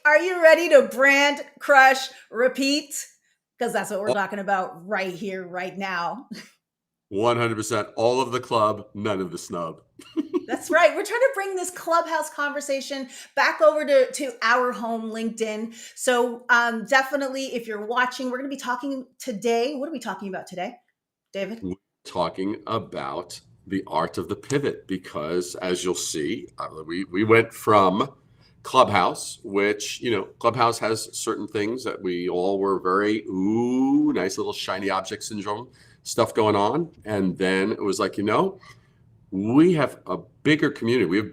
Are you ready to brand, crush, repeat? Because that's what we're Oh, talking about right here, right now. 100%. All of the club, none of the snub. That's right. We're trying to bring this Clubhouse conversation back over to our home, LinkedIn. So definitely, if you're watching, we're going to be talking today. What are we talking about today, David? We're talking about the art of the pivot because, as you'll see, we went from Clubhouse, which, Clubhouse has certain things that we all were very, ooh, nice little shiny object syndrome stuff going on. And then it was like, we have a bigger community. We have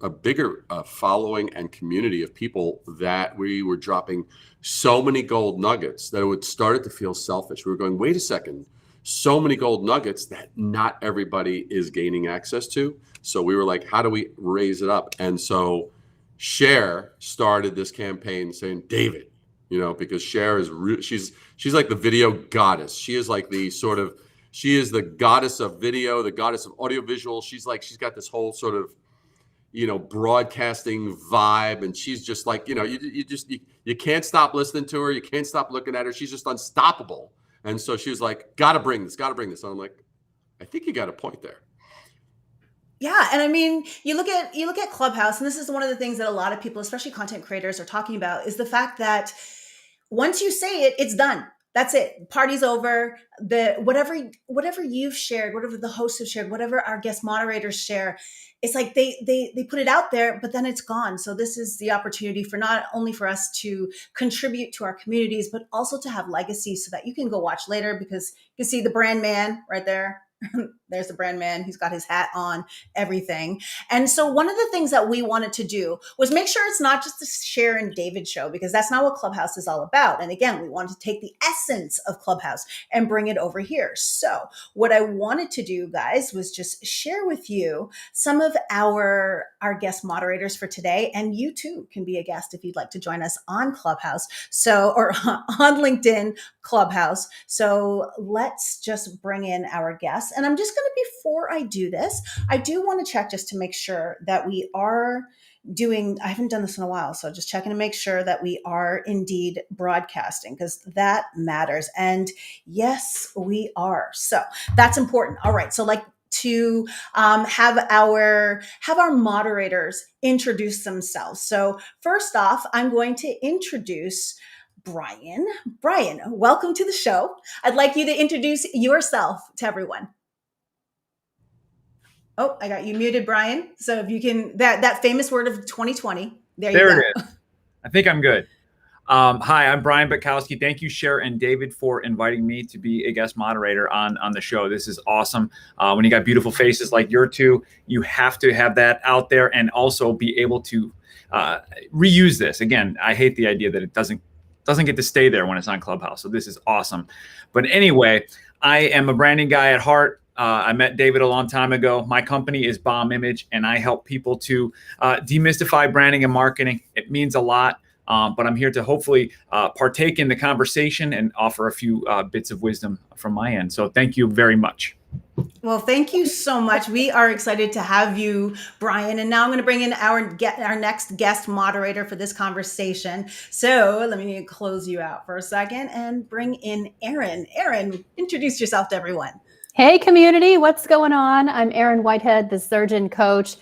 a bigger following and community of people that we were dropping so many gold nuggets that it started to feel selfish. We were going, wait a second, so many gold nuggets that not everybody is gaining access to. So we were like, how do we raise it up? And so Cher started this campaign saying, David, because Cher is she's like the video goddess. She is like she is the goddess of video, the goddess of audiovisual. She's got this whole sort of, broadcasting vibe. And she's just like, you can't stop listening to her. You can't stop looking at her. She's just unstoppable. And so she was like, gotta bring this. And I'm like, I think you got a point there. Yeah, and I mean, you look at Clubhouse, and this is one of the things that a lot of people, especially content creators, are talking about is the fact that once you say it, it's done. That's it. Party's over. The whatever you've shared, whatever the hosts have shared, whatever our guest moderators share, it's like they put it out there, but then it's gone. So this is the opportunity for not only for us to contribute to our communities, but also to have legacy so that you can go watch later because you can see the brand man right there. There's the brand man. He's got his hat on, everything. And so one of the things that we wanted to do was make sure it's not just the Cher and David show, because that's not what Clubhouse is all about. And again, we wanted to take the essence of Clubhouse and bring it over here. So what I wanted to do, guys, was just share with you some of our guest moderators for today. And you too can be a guest if you'd like to join us on Clubhouse. Or on LinkedIn Clubhouse. So let's just bring in our guests. And I'm just going to, before I do this, I do want to check just to make sure that we are I haven't done this in a while. So just checking to make sure that we are indeed broadcasting because that matters. And yes, we are. So that's important. All right. So to have our moderators introduce themselves. So first off, I'm going to introduce Brian. Brian, welcome to the show. I'd like you to introduce yourself to everyone. Oh, I got you muted, Brian. So if you can, that famous word of 2020. There you go. It is. I think I'm good. Hi, I'm Brian Bukowski. Thank you, Cher and David, for inviting me to be a guest moderator on the show. This is awesome. When you got beautiful faces like your two, you have to have that out there and also be able to reuse this. Again, I hate the idea that it doesn't get to stay there when it's on Clubhouse. So this is awesome. But anyway, I am a branding guy at heart. I met David a long time ago. My company is Bomb Image, and I help people to demystify branding and marketing. It means a lot, but I'm here to hopefully partake in the conversation and offer a few bits of wisdom from my end. So thank you very much. Well, thank you so much. We are excited to have you, Brian. And now I'm going to bring in our next guest moderator for this conversation. So let me close you out for a second and bring in Erin. Erin, introduce yourself to everyone. Hey, community. What's going on? I'm Erin Whitehead, the surgeon coach.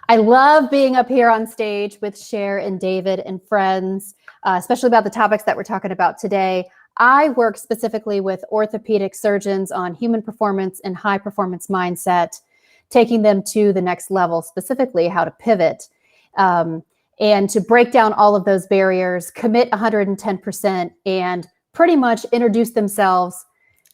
I love being up here on stage with Cher and David and friends, especially about the topics that we're talking about today. I work specifically with orthopedic surgeons on human performance and high performance mindset, taking them to the next level, specifically how to pivot and to break down all of those barriers, commit 110%, and pretty much introduce themselves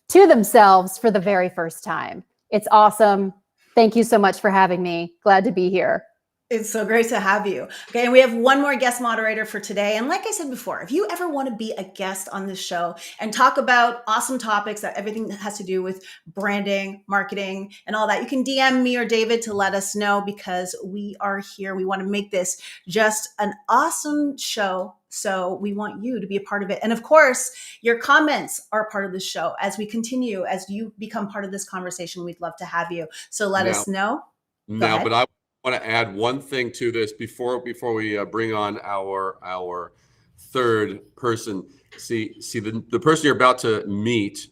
to themselves for the very first time. It's awesome. Thank you so much for having me. Glad to be here. It's so great to have you. Okay, and we have one more guest moderator for today. And like I said before, if you ever want to be a guest on this show and talk about awesome topics that everything that has to do with branding, marketing, and all that, you can DM me or David to let us know because we are here. We want to make this just an awesome show. So we want you to be a part of it. And of course, your comments are part of the show. As we continue, as you become part of this conversation, we'd love to have you. So let us know. But want to add one thing to this before we bring on our third person. See the person you're about to meet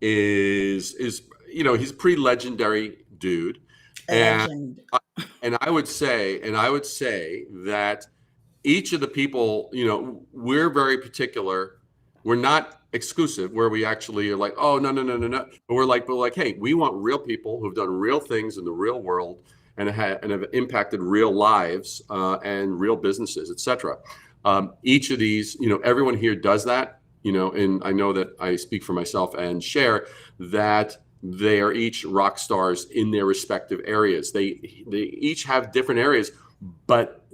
is he's a pretty legendary dude, Legend. and I would say that each of the people, we're very particular. We're not exclusive where we actually are like, oh, no. But we're like, hey, we want real people who've done real things in the real world and have impacted real lives and real businesses, etc. Each of these, everyone here does that, and I know that I speak for myself and Cher that they are each rock stars in their respective areas. They each have different areas, but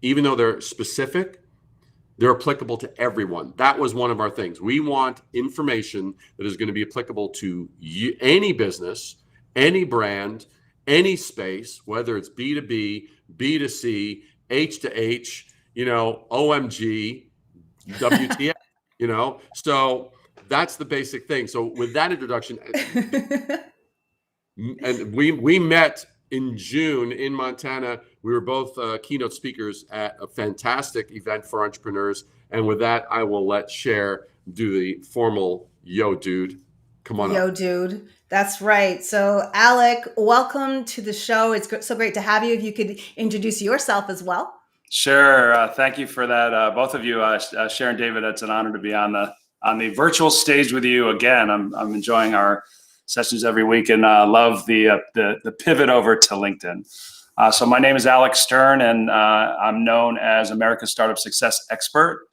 even though they're specific, they're applicable to everyone. That was one of our things. We want information that is going to be applicable to any business, any brand, any space, whether it's B2B, B2C, H to H, OMG, WTF, So that's the basic thing. So with that introduction, and we met in June in Montana. We were both keynote speakers at a fantastic event for entrepreneurs. And with that, I will let Cher do the formal yo, dude. Come on Yo, up. dude. That's right. So, Alec, welcome to the show. It's so great to have you. If you could introduce yourself as well. Sure. Thank you for that, both of you, Cher and David. It's an honor to be on the virtual stage with you again. I'm enjoying our sessions every week and love the pivot over to LinkedIn. So my name is Alex Stern, and I'm known as America's Startup Success Expert.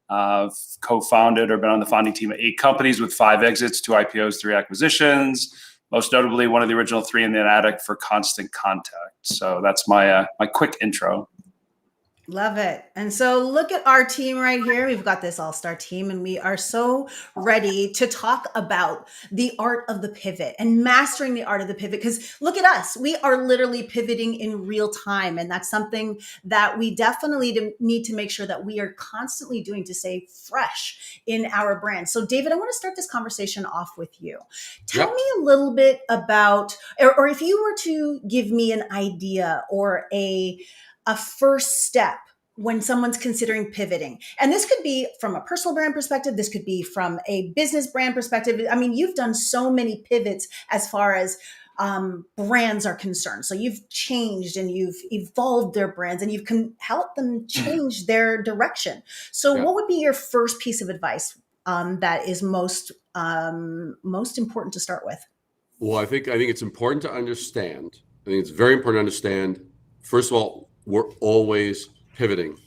I've co-founded or been on the founding team of 8 companies with 5 exits, 2 IPOs, 3 acquisitions. Most notably, one of the original 3 in the attic for Constant Contact. So that's my quick intro. Love it. And so look at our team right here. We've got this all-star team, and we are so ready to talk about the art of the pivot and mastering the art of the pivot. Because look at us, we are literally pivoting in real time. And that's something that we definitely need to make sure that we are constantly doing to stay fresh in our brand. So David, I want to start this conversation off with you. Tell me a little bit about, or if you were to give me an idea or a first step when someone's considering pivoting. And this could be from a personal brand perspective. This could be from a business brand perspective. I mean, you've done so many pivots as far as brands are concerned. So you've changed and you've evolved their brands and you can help them change their direction. So what would be your first piece of advice that is most important to start with? Well, I think it's important to understand. I think it's very important to understand, first of all, we're always pivoting.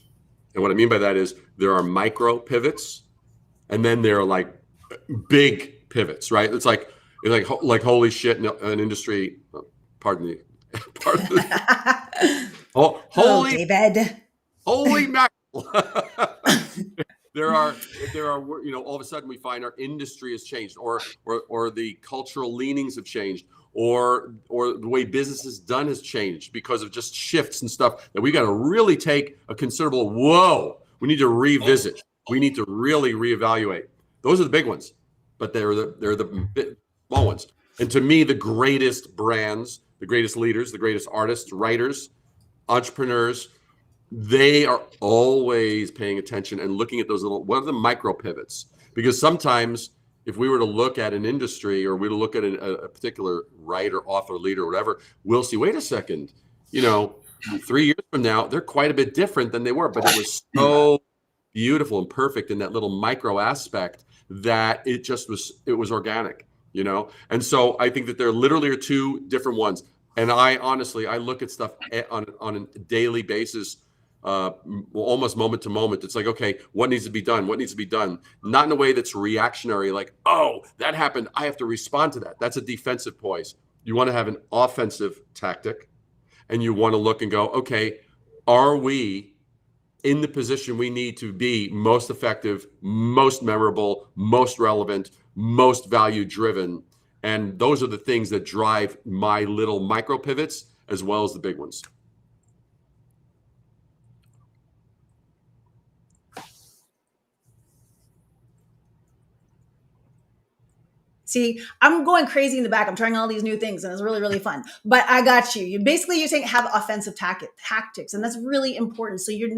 And what I mean by that is there are micro pivots and then there are like big pivots, right? It's like holy shit in an industry, pardon me. Holy David. Holy mackerel. There are all of a sudden we find our industry has changed or the cultural leanings have changed or the way business is done has changed because of just shifts and stuff that we got to really take a considerable we need to revisit. We need to really reevaluate. Those are the big ones, but they're the small ones. And to me, the greatest brands, the greatest leaders, the greatest artists, writers, entrepreneurs, they are always paying attention and looking at those what are the micro pivots? Because sometimes if we were to look at an industry or we were to look at a particular writer, author, leader, whatever, we'll see, wait a second, 3 years from now, they're quite a bit different than they were, but it was so beautiful and perfect in that little micro aspect that it was organic, And so I think that there literally are 2 different ones. And I look at stuff on a daily basis, almost moment to moment. It's like, okay, what needs to be done? What needs to be done? Not in a way that's reactionary, like, oh, that happened, I have to respond to that. That's a defensive poise. You want to have an offensive tactic, and you want to look and go, okay, are we in the position we need to be most effective, most memorable, most relevant, most value driven? And those are the things that drive my little micro pivots as well as the big ones. See, I'm going crazy in the back. I'm trying all these new things and it's really, really fun. But I got you. You're saying have offensive tactics. And that's really important. So you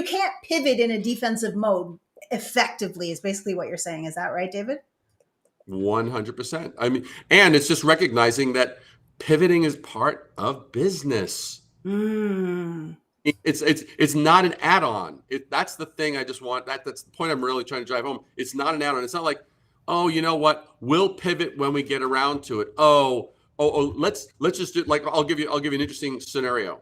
can't pivot in a defensive mode effectively is basically what you're saying. Is that right, David? 100%. I mean, and it's just recognizing that pivoting is part of business. It's not an add-on. That's the thing I just want. That's the point I'm really trying to drive home. It's not an add-on. It's not like, oh, you know what? We'll pivot when we get around to it. Let's just do, like, I'll give you an interesting scenario.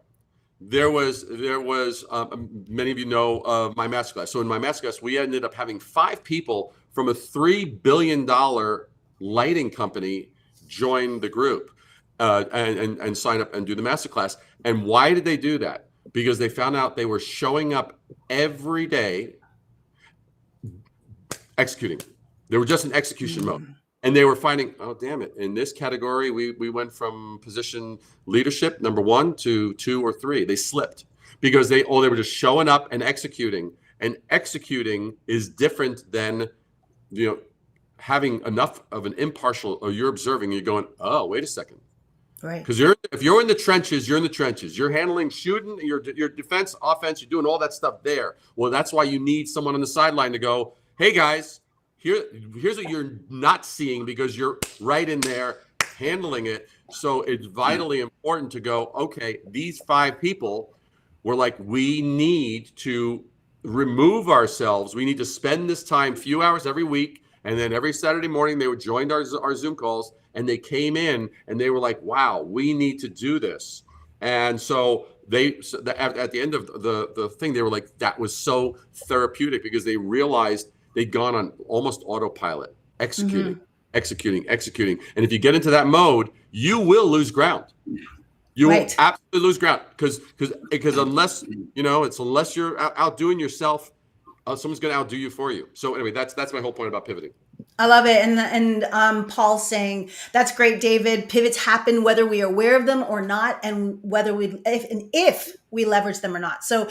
There was many of you know my masterclass. So in my masterclass, we ended up having 5 people from a $3 billion lighting company join the group and sign up and do the masterclass. And why did they do that? Because they found out they were showing up every day executing. They were just in execution mode. And they were finding, oh, damn it. In this category, we went from position leadership, number 1 to 2 or 3. They slipped because they were just showing up and executing. And executing is different than, having enough of an impartial, or you're observing, you're going, oh, wait a second. Right. Because if you're in the trenches, you're in the trenches. You're handling shooting, your defense, offense, you're doing all that stuff there. Well, that's why you need someone on the sideline to go, hey, guys, here's what you're not seeing because you're right in there handling it. So it's vitally important to go, okay, these 5 people were like, we need to remove ourselves. We need to spend this time, few hours every week. And then every Saturday morning, they joined our Zoom calls and they came in and they were like, wow, we need to do this. And so at the end of the thing, they were like, that was so therapeutic because they realized they'd gone on almost autopilot, executing. And if you get into that mode, you will lose ground. You will absolutely lose ground because unless, unless you're outdoing yourself, someone's going to outdo you for you. So anyway, that's my whole point about pivoting. I love it. And Paul's saying, that's great, David. Pivots happen whether we are aware of them or not, and whether if we leverage them or not. So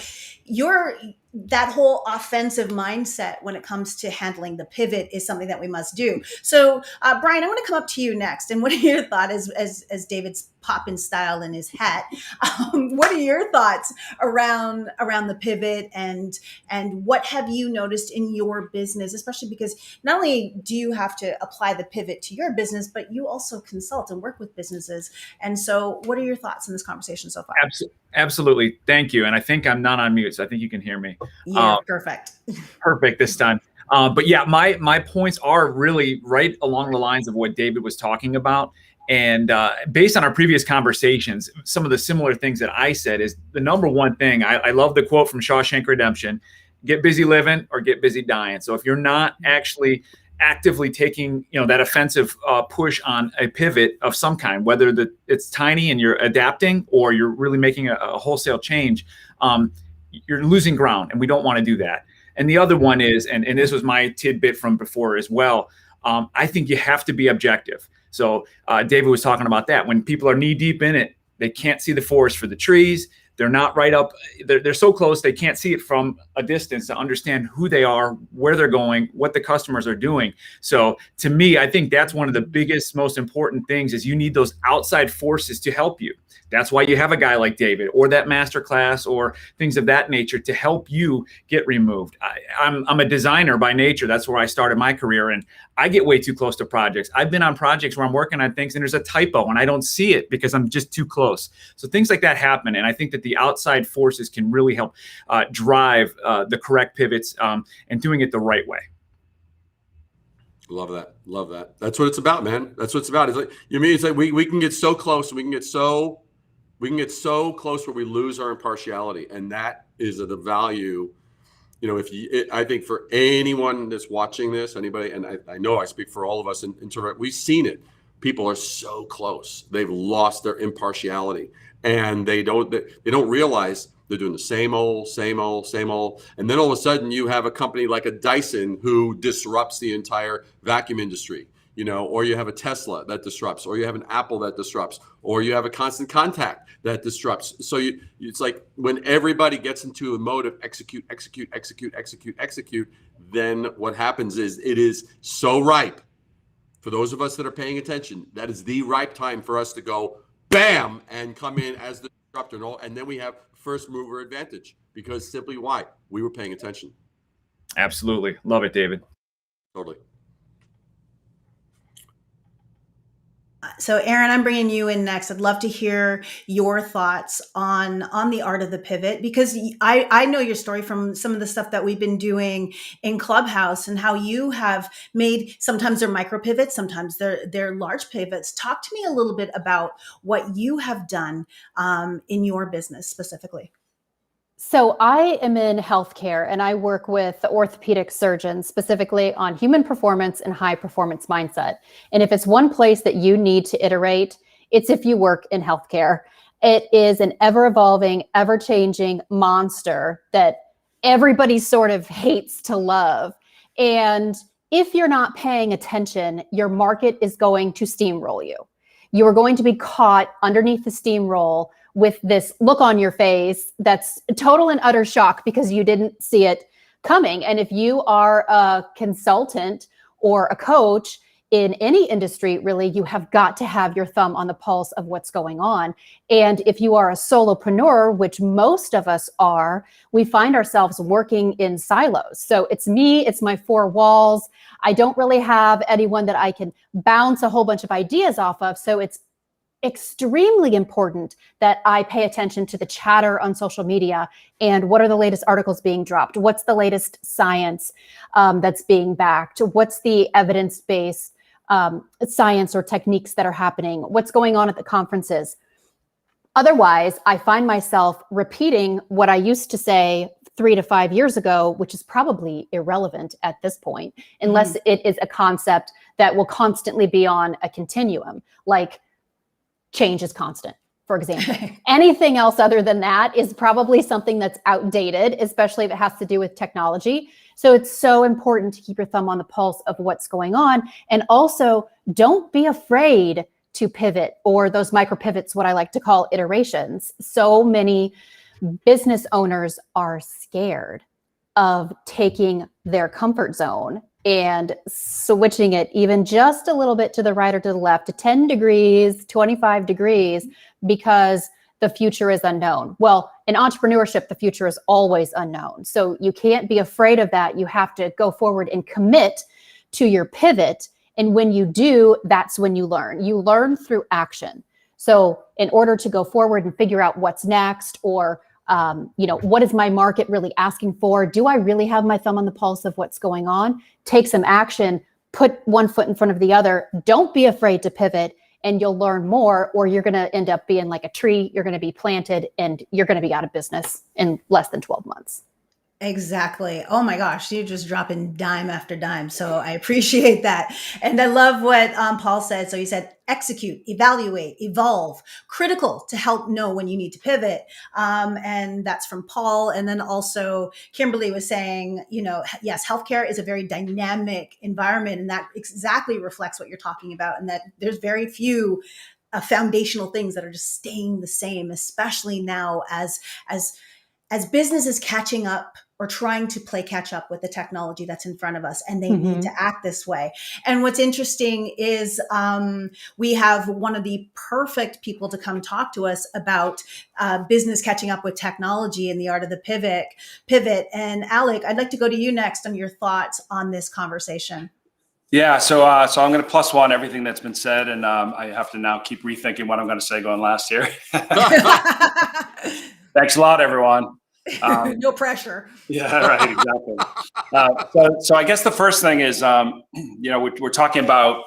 that whole offensive mindset when it comes to handling the pivot is something that we must do. So Brian, I'm going to come up to you next. And what are your thoughts as David's popping style in his hat? What are your thoughts around the pivot and what have you noticed in your business, especially because not only do you have to apply the pivot to your business, but you also consult and work with businesses. And so what are your thoughts in this conversation so far? Absolutely. Thank you. And I think I'm not on mute, so I think you can hear me. Yeah, perfect. Perfect this time. But yeah, my points are really right along the lines of what David was talking about. And based on our previous conversations, some of the similar things that I said is the number one thing. I love the quote from Shawshank Redemption: get busy living or get busy dying. So if you're not actually actively taking that offensive push on a pivot of some kind, whether it's tiny and you're adapting or you're really making a wholesale change, you're losing ground, and we don't want to do that. And the other one is, and this was my tidbit from before as well, I think you have to be objective. So David was talking about that. When people are knee deep in it, they can't see the forest for the trees. They're not right up. They're so close, they can't see it from a distance to understand who they are, where they're going, what the customers are doing. So to me, I think that's one of the biggest, most important things is you need those outside forces to help you. That's why you have a guy like David or that masterclass or things of that nature to help you get removed. I'm a designer by nature. That's where I started my career. And I get way too close to projects. I've been on projects where I'm working on things and there's a typo and I don't see it because I'm just too close. So things like that happen. And I think that the outside forces can really help drive the correct pivots and doing it the right way. Love that. Love that. That's what it's about, man. That's what it's about. It's like, it's like we can get so close. We can get so close where we lose our impartiality. And that is the value. I think for anyone that's watching this, anybody, and I know I speak for all of us in we've seen it. People are so close. They've lost their impartiality and they don't realize they're doing the same old. And then all of a sudden you have a company like a Dyson who disrupts the entire vacuum industry, or you have a Tesla that disrupts, or you have an Apple that disrupts, or you have a Constant Contact that disrupts. So it's like when everybody gets into a mode of execute, then what happens is it is so ripe for those of us that are paying attention, that is the ripe time for us to go bam and come in as the disruptor, and then we have first mover advantage, because simply why? We were paying attention. Absolutely. Love it, David. Totally. So Erin, I'm bringing you in next. I'd love to hear your thoughts on the art of the pivot, because I know your story from some of the stuff that we've been doing in Clubhouse and how you have made, sometimes they're micro pivots, sometimes they're large pivots. Talk to me a little bit about what you have done in your business specifically. So I am in healthcare and I work with orthopedic surgeons specifically on human performance and high performance mindset. And if it's one place that you need to iterate, it's if you work in healthcare. It is an ever evolving, ever changing monster that everybody sort of hates to love. And if you're not paying attention, your market is going to steamroll you. You are going to be caught underneath the steamroll with this look on your face that's total and utter shock because you didn't see it coming. And if you are a consultant or a coach in any industry, really, you have got to have your thumb on the pulse of what's going on. And if you are a solopreneur, which most of us are, we find ourselves working in silos. So it's me, it's my four walls. I don't really have anyone that I can bounce a whole bunch of ideas off of. So it's extremely important that I pay attention to the chatter on social media and what are the latest articles being dropped? What's the latest science that's being backed? What's the evidence-based science or techniques that are happening? What's going on at the conferences? Otherwise, I find myself repeating what I used to say 3 to 5 years ago, which is probably irrelevant at this point, unless it is a concept that will constantly be on a continuum, like change is constant, for example. Anything else other than that is probably something that's outdated, especially if it has to do with technology. So it's so important to keep your thumb on the pulse of what's going on. And also, don't be afraid to pivot, or those micro pivots, what I like to call iterations. So many business owners are scared of taking their comfort zone and switching it even just a little bit to the right or to the left, to 10 degrees, 25 degrees, because the future is unknown. Well, in entrepreneurship, the future is always unknown. So you can't be afraid of that. You have to go forward and commit to your pivot. And when you do, that's when you learn. You learn through action. So in order to go forward and figure out what's next, or what is my market really asking for? Do I really have my thumb on the pulse of what's going on? Take some action, put one foot in front of the other. Don't be afraid to pivot, and you'll learn more, or you're going to end up being like a tree. You're going to be planted and you're going to be out of business in less than 12 months. Exactly. Oh my gosh, you're just dropping dime after dime. So I appreciate that. And I love what Paul said. So he said, execute, evaluate, evolve, critical to help know when you need to pivot. And that's from Paul. And then also Kimberly was saying, yes, healthcare is a very dynamic environment. And that exactly reflects what you're talking about. And that there's very few foundational things that are just staying the same, especially now as business is catching up or trying to play catch up with the technology that's in front of us, and they need to act this way. And what's interesting is we have one of the perfect people to come talk to us about business catching up with technology and the art of the pivot. And Alec, I'd like to go to you next on your thoughts on this conversation. Yeah, so I'm going to plus one everything that's been said, and I have to now keep rethinking what I'm going to say going last here. Thanks a lot, everyone. No pressure. Yeah, right, exactly. So I guess the first thing is, we're talking about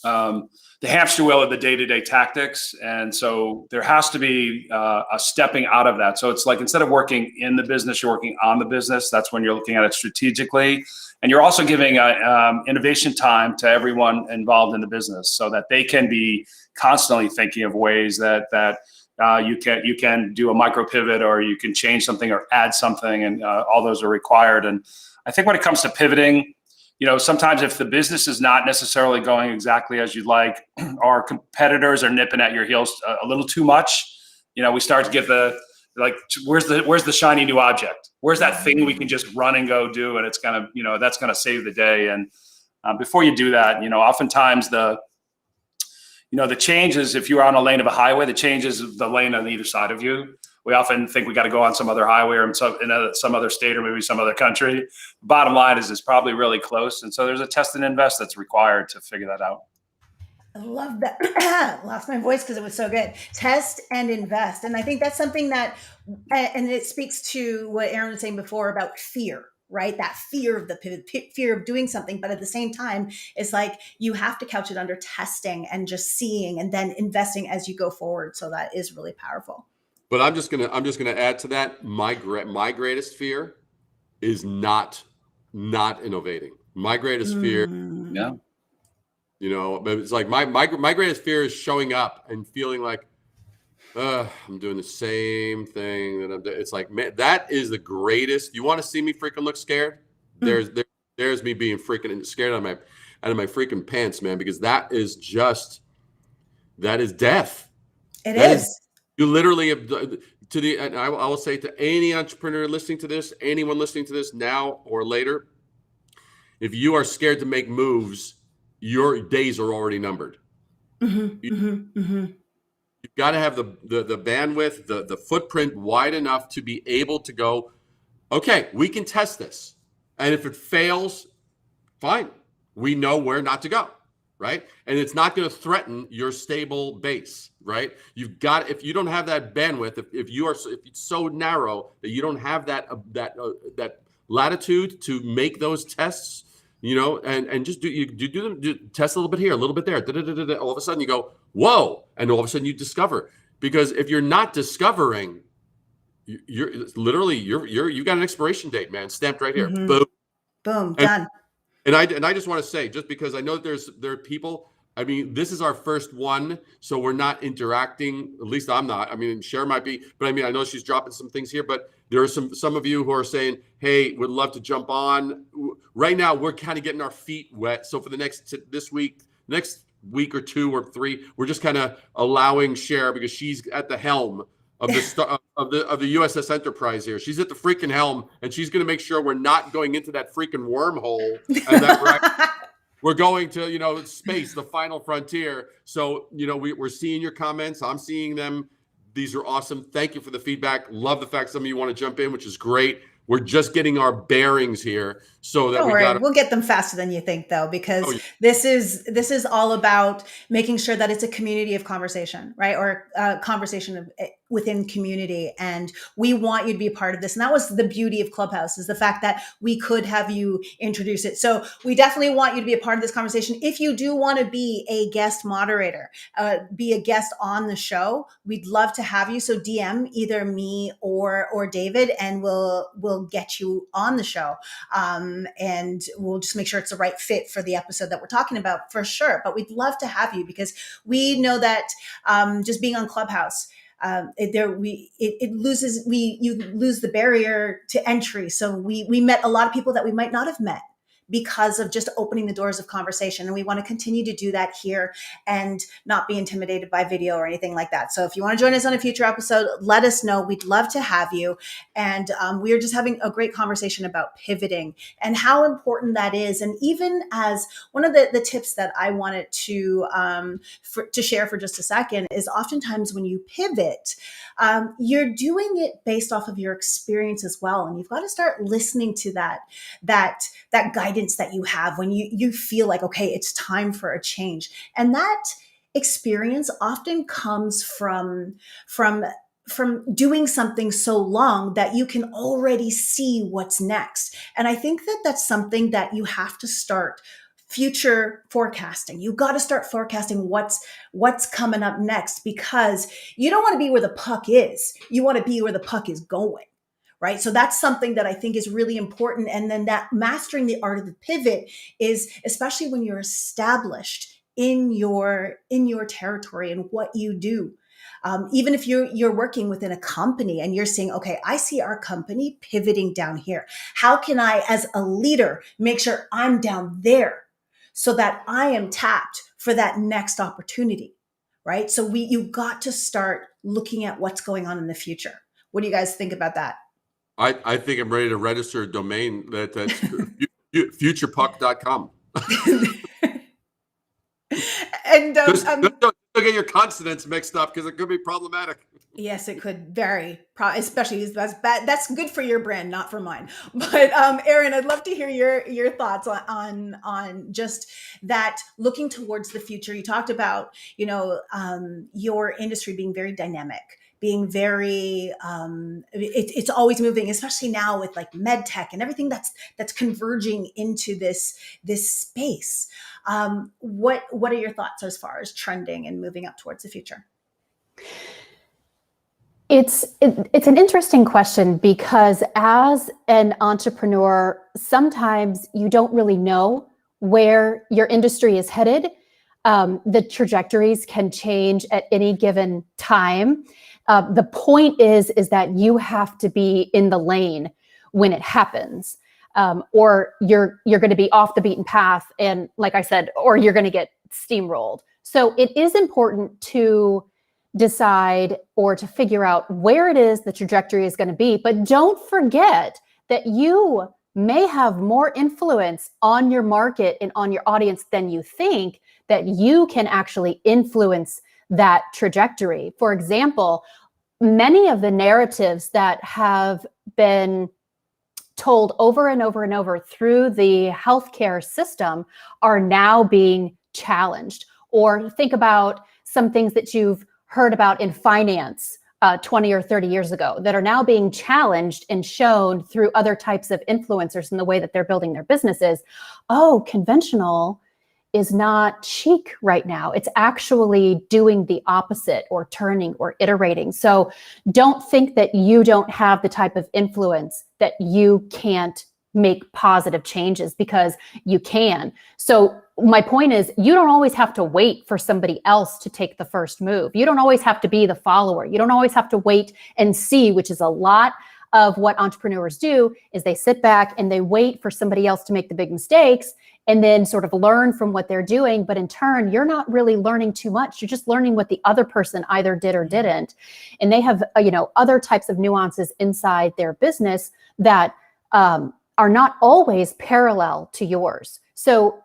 the hamster wheel of the day-to-day tactics. And so there has to be a stepping out of that. So it's like, instead of working in the business, you're working on the business. That's when you're looking at it strategically. And you're also giving innovation time to everyone involved in the business, so that they can be constantly thinking of ways that you can do a micro pivot, or you can change something or add something, and all those are required. And I think when it comes to pivoting, sometimes if the business is not necessarily going exactly as you'd like, or competitors are nipping at your heels a little too much, we start to get where's the shiny new object? Where's that thing we can just run and go do, and it's gonna, that's gonna save the day. And Before you do that, oftentimes the change is, if you're on a lane of a highway, the change is the lane on either side of you. We often think we got to go on some other highway or in some other state or maybe some other country. Bottom line is it's probably really close. And so there's a test and invest that's required to figure that out. I love that. Lost my voice because it was so good. Test and invest. And I think that's something that, and it speaks to what Erin was saying before about fear, right? That fear of the pivot, fear of doing something. But at the same time, it's like you have to couch it under testing and just seeing and then investing as you go forward. So that is really powerful. But I'm just gonna add to that. My greatest fear is not innovating. My greatest fear, Yeah. It's like my greatest fear is showing up and feeling like I'm doing the same thing that I'm doing. It's like, man, that is the greatest. You want to see me freaking look scared? There's me being freaking scared out of my freaking pants, man, because that is death. It is. You literally have and I will say to any entrepreneur listening to this, anyone listening to this now or later, if you are scared to make moves, your days are already numbered. You've got to have the bandwidth, the footprint wide enough to be able to go, okay, we can test this. And if it fails, fine. We know where not to go. Right. And it's not going to threaten your stable base. Right. You've got, if you don't have that bandwidth, if it's so narrow that you don't have that latitude to make those tests, and just do test a little bit here, a little bit there. All of a sudden you go, whoa. And all of a sudden you discover, because if you're not discovering, you got an expiration date, man, stamped right here. Boom. Boom. Done. And I just want to say, just because I know there are people, I mean, this is our first one, so we're not interacting. At least I'm not. I mean, Cher might be, but I mean, I know she's dropping some things here, but there are some of you who are saying, hey, would love to jump on. Right now, we're kind of getting our feet wet. So for the next week or two or three, we're just kind of allowing Cher, because she's at the helm of the of the USS Enterprise here. She's at the freaking helm, and she's going to make sure we're not going into that freaking wormhole, and that we're going to space, the final frontier. So we're seeing your comments. I'm seeing them. These are awesome. Thank you for the feedback. Love the fact some of you want to jump in, which is great. We're just getting our bearings here, so that Don't worry, we'll get them faster than you think, though, because this is all about making sure that it's a community of conversation, right? Or conversation within community, and we want you to be a part of this. And that was the beauty of Clubhouse, is the fact that we could have you introduce it. So we definitely want you to be a part of this conversation. If you do want to be a guest moderator, be a guest on the show, we'd love to have you. So DM either me or David, and we'll get you on the show. And we'll just make sure it's the right fit for the episode that we're talking about, for sure. But we'd love to have you, because we know that just being on Clubhouse, you lose the barrier to entry. So we met a lot of people that we might not have met because of just opening the doors of conversation. And we want to continue to do that here and not be intimidated by video or anything like that. So if you want to join us on a future episode, let us know. We'd love to have you. And we are just having a great conversation about pivoting and how important that is. And even as one of the tips that I wanted to share for just a second is, oftentimes when you pivot, you're doing it based off of your experience as well. And you've got to start listening to that guidance that you have when you feel like, okay, it's time for a change. And that experience often comes from doing something so long that you can already see what's next. And I think that that's something that you have to start future forecasting. You got to start forecasting what's coming up next, because you don't want to be where the puck is. You want to be where the puck is going. Right. So that's something that I think is really important. And then that mastering the art of the pivot is, especially when you're established in your territory and what you do. Even if you're working within a company and you're saying, okay, I see our company pivoting down here. How can I, as a leader, make sure I'm down there so that I am tapped for that next opportunity? Right. So you've got to start looking at what's going on in the future. What do you guys think about that? I think I'm ready to register a domain that's futurepuck.com. And Just don't get your consonants mixed up because it could be problematic. yes, it could vary, especially that's bad. That's good for your brand, not for mine. But Erin, I'd love to hear your thoughts on just that, looking towards the future. You talked about, your industry being very dynamic, being very it's always moving, especially now with like med tech and everything that's converging into this space. What are your thoughts as far as trending and moving up towards the future? It's an interesting question, because as an entrepreneur, sometimes you don't really know where your industry is headed. The trajectories can change at any given time. The point is that you have to be in the lane when it happens, or you're going to be off the beaten path, and like I said, or you're going to get steamrolled. So it is important to decide or to figure out where it is the trajectory is going to be. But don't forget that you may have more influence on your market and on your audience than you think, that you can actually influence that trajectory. For example, many of the narratives that have been told over and over and over through the healthcare system are now being challenged. Or think about some things that you've heard about in finance 20 or 30 years ago that are now being challenged and shown through other types of influencers in the way that they're building their businesses. Oh, conventional is not chic right now. It's actually doing the opposite, or turning or iterating. So don't think that you don't have the type of influence that you can't make positive changes, because you can. So my point is, you don't always have to wait for somebody else to take the first move. You don't always have to be the follower. You don't always have to wait and see, which is a lot of what entrepreneurs do, is they sit back and they wait for somebody else to make the big mistakes and then sort of learn from what they're doing. But in turn, you're not really learning too much. You're just learning what the other person either did or didn't. And they have, other types of nuances inside their business that are not always parallel to yours. So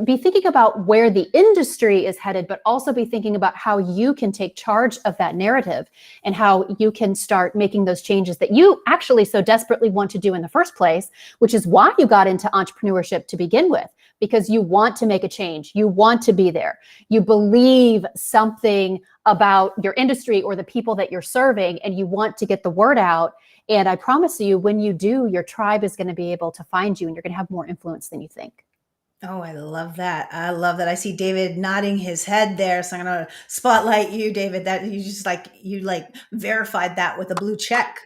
be thinking about where the industry is headed, but also be thinking about how you can take charge of that narrative and how you can start making those changes that you actually so desperately want to do in the first place, which is why you got into entrepreneurship to begin with, because you want to make a change. You want to be there. You believe something about your industry or the people that you're serving, and you want to get the word out. And I promise you, when you do, your tribe is going to be able to find you, and you're going to have more influence than you think. Oh, I love that. I love that. I see David nodding his head there. So I'm going to spotlight you, David, that you verified that with a blue check.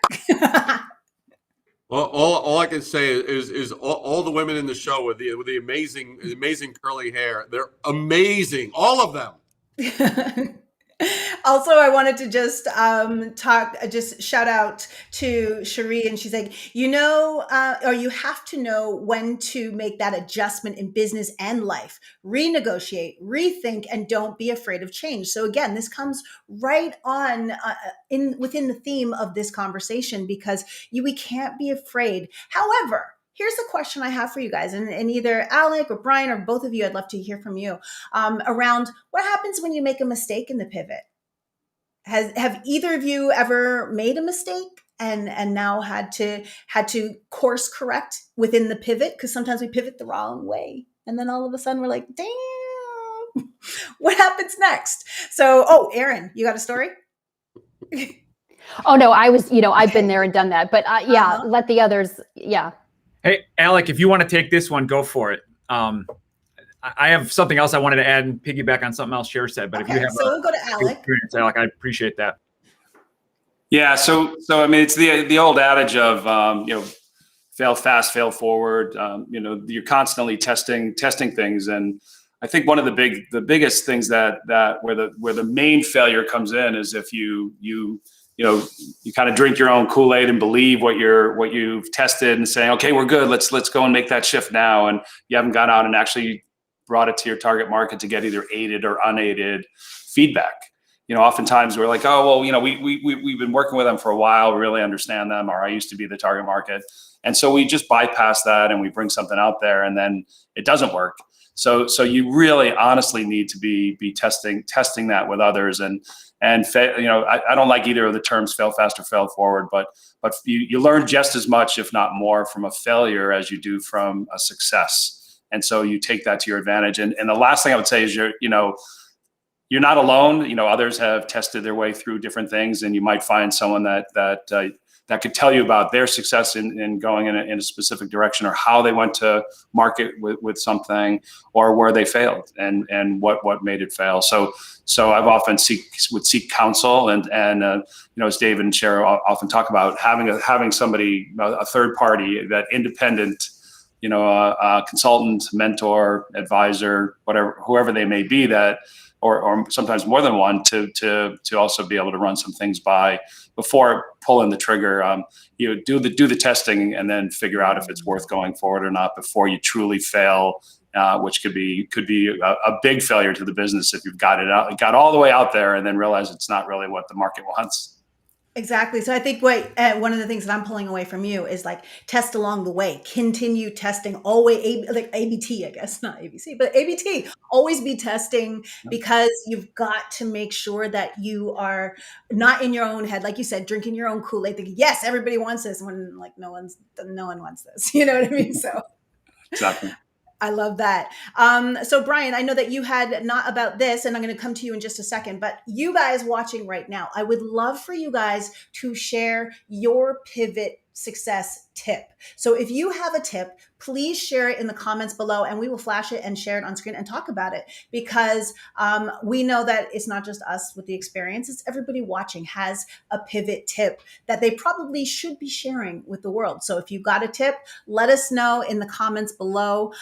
Well, all I can say is all the women in the show with the amazing curly hair. They're amazing. All of them. Also, I wanted to just shout out to Cherie, and she's like, or you have to know when to make that adjustment in business and life, renegotiate, rethink, and don't be afraid of change. So again, this comes right on within the theme of this conversation, because we can't be afraid. However, here's a question I have for you guys, and either Alec or Brian or both of you, I'd love to hear from you around what happens when you make a mistake in the pivot. Have either of you ever made a mistake and now had to course correct within the pivot? Because sometimes we pivot the wrong way, and then all of a sudden we're like, damn, what happens next? So, Erin, you got a story? Oh no, I was, I've been there and done that, but let the others, Hey, Alec, if you want to take this one, go for it. I have something else I wanted to add and piggyback on something else Cher said, but if you have we'll go to Alec. Alec, I appreciate that. Yeah. So I mean, it's the old adage of, fail fast, fail forward. You're constantly testing things. And I think one of the biggest things that where the main failure comes in is if you kind of drink your own Kool-Aid and believe what you've tested and saying, okay, we're good. Let's go and make that shift now. And you haven't gone out and actually brought it to your target market to get either aided or unaided feedback. Oftentimes we're like, oh, well, we've been working with them for a while. We really understand them, or I used to be the target market. And so we just bypass that and we bring something out there, and then it doesn't work. So you really honestly need to be testing that with others, and I don't like either of the terms, fail fast or fail forward, but you learn just as much, if not more, from a failure as you do from a success. And so you take that to your advantage. And the last thing I would say is you're not alone. Others have tested their way through different things, and you might find someone that could tell you about their success in going in a specific direction, or how they went to market with something, or where they failed and what made it fail. So I've often would seek counsel, and as David and Cher often talk about, having somebody, a third party, that independent, consultant, mentor, advisor, whoever they may be, that or sometimes more than one, to also be able to run some things by before pulling the trigger. Do the testing and then figure out if it's worth going forward or not before you truly fail, which could be a big failure to the business if you've got all the way out there and then realize it's not really what the market wants. Exactly. So I think one of the things that I'm pulling away from you is like test along the way, continue testing, always like ABT, I guess, not ABC, but ABT, always be testing, because you've got to make sure that you are not in your own head, like you said, drinking your own Kool-Aid, thinking, yes, everybody wants this, when like no one wants this. You know what I mean? So exactly. I love that. So Brian, I know that you had not about this, and I'm going to come to you in just a second, but you guys watching right now, I would love for you guys to share your pivot success tip. So if you have a tip, please share it in the comments below, and we will flash it and share it on screen and talk about it, because we know that it's not just us with the experience, it's everybody watching has a pivot tip that they probably should be sharing with the world. So if you got a tip, let us know in the comments below,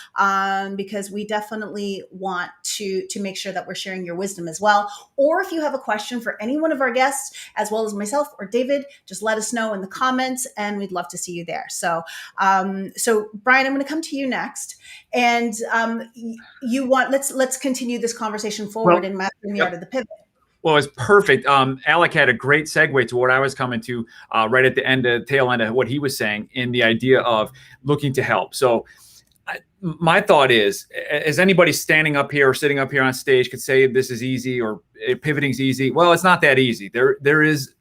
because we definitely want to make sure that we're sharing your wisdom as well. Or if you have a question for any one of our guests, as well as myself or David, just let us know in the comments, and we'd love to see you there. So Brian, I'm going to come to you next, and let's continue this conversation forward in mastering the art of the pivot. Well, it's perfect. Alec had a great segue to what I was coming to right at the tail end of what he was saying, in the idea of looking to help. So my thought is anybody standing up here or sitting up here on stage could say this is easy or pivoting's easy. Well, it's not that easy. There is